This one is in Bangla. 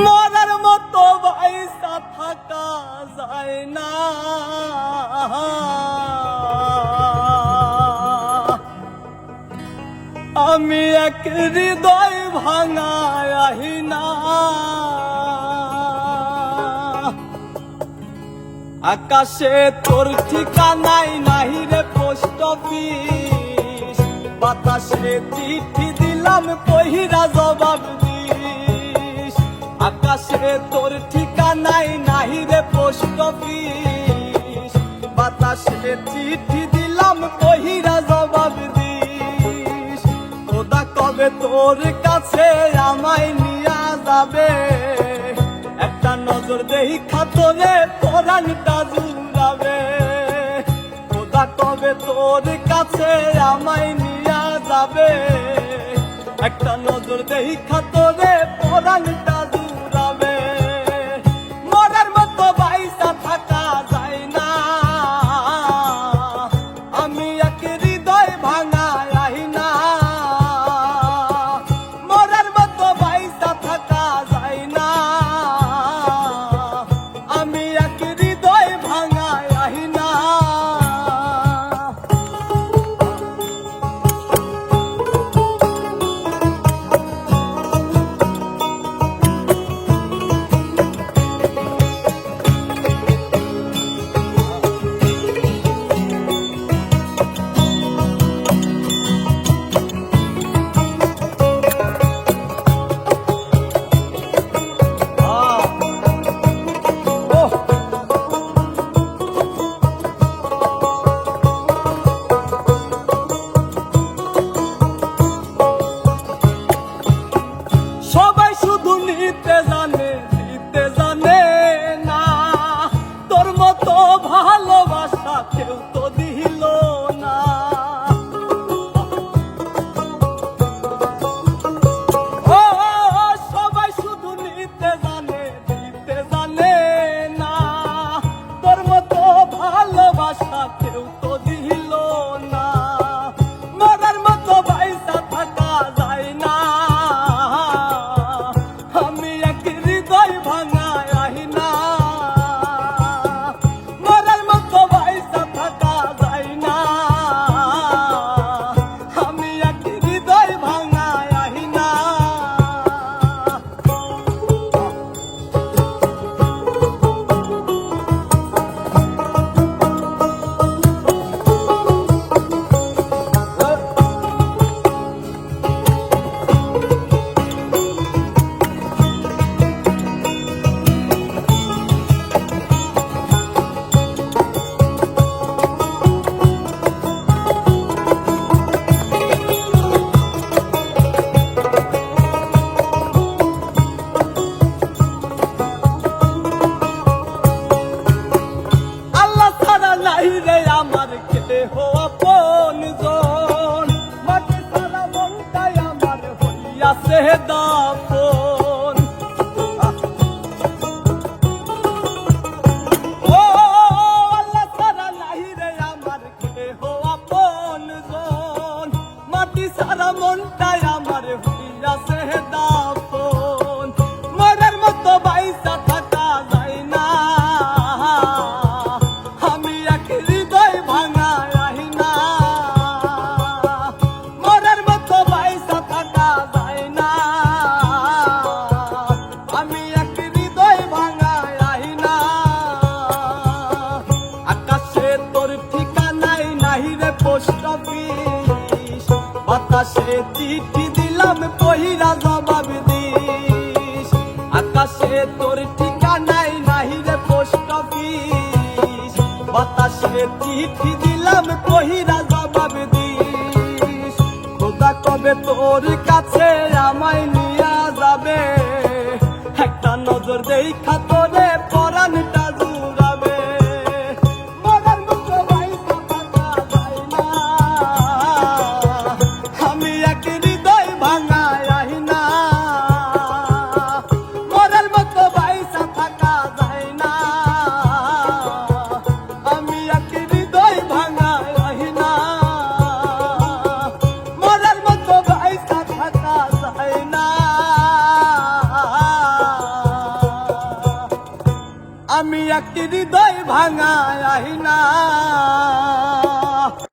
মরার মতো বাইসা থাকা যায় না, আমি এক হৃদয় ভাঙায় আহিনা। আকাশে তোর ঠিকানাই নাহি রে পোস্ট অফিস, বাতাসে চিঠি দিলাম কহিরা জবাব দিস। আকাশে তোর ঠিকানাই নাহি রে পোস্ট অফিস, বাতাসে চিঠি দিলাম কহিরা জবাব দিস। খোদা কবে তোর কাছে আমায় নিয়া যাবে, একটা নজর দেখা তোরে পরাণটা জুড়াবে। খোদা কবে তোর কাছে আমায় নিয়া যাবে, একটা নজর দেখা তোরে পরাণটা জুড়াবে। মরার মতো বাইসা থাকা যায় না, আমি এক হৃদয় ভাঙায় আহিনা। মরার মতো বাইসা থাকা যায় না, আমি এক হৃদয় ভাঙায় আহিনা। সবাই শুধু নিতে জানে, দিতে জানে না। তোর মতো ভালোবাসা কেউ তো দিল না। ও সবাই শুধু নিতে জানে, দিতে জানে না। তোর মতো ভালোবাসা কেউ তো দিল না। মরার মতো বাইসা থাকা যায় না, আমি এক হৃদয় ভাঙায় আহিনা। মরার মতো বাইসা থাকা যায় না, আমি এক হৃদয় ভাঙায় আহিনা। আল্লাহ ছাড়া নাই রে আমার কেহ আপনজন, মাটি ছাড়া মনটাই আমার হইয়াছে দাফন। ও আল্লাহ ছাড়া নাই রে আমার কেহ আপনজন, মাটি ছাড়া মনটাই আমার হইয়াছে দাফন। মরার মতো বাইসা থাকা যায় না, আমি এক হৃদয় ভাঙায় আহিনা। মরার মতো বাইসা থাকা যায় না, আমি এক হৃদয় ভাঙায় আহিনা। আকাশে তোর ঠিকানাই নাহি রে পোস্ট অফিস, বাতাসে চিঠি দিলাম কহিরা জবাব দিস। আকাশে তোর ঠিকানাই নাহি রে পোস্ট অফিস, বাতাসে চিঠি দিলাম কহিরা জবাব দিস। খোদা কবে তোর কাছে আমায় নিয়া যাবে, একটা নজর দেখা তোরে পরাণটা জুড়াবে। মরার মতো বাইসা থাকা যায় না, আমি এক হৃদয় ভাঙায় আহিনা। মরার মতো বাইসা থাকা যায় না, আমি এক হৃদয় ভাঙায় আহিনা। মরার মতো বাইসা থাকা যায় না। আমি একটি হৃদয় ভাঙা আহিনা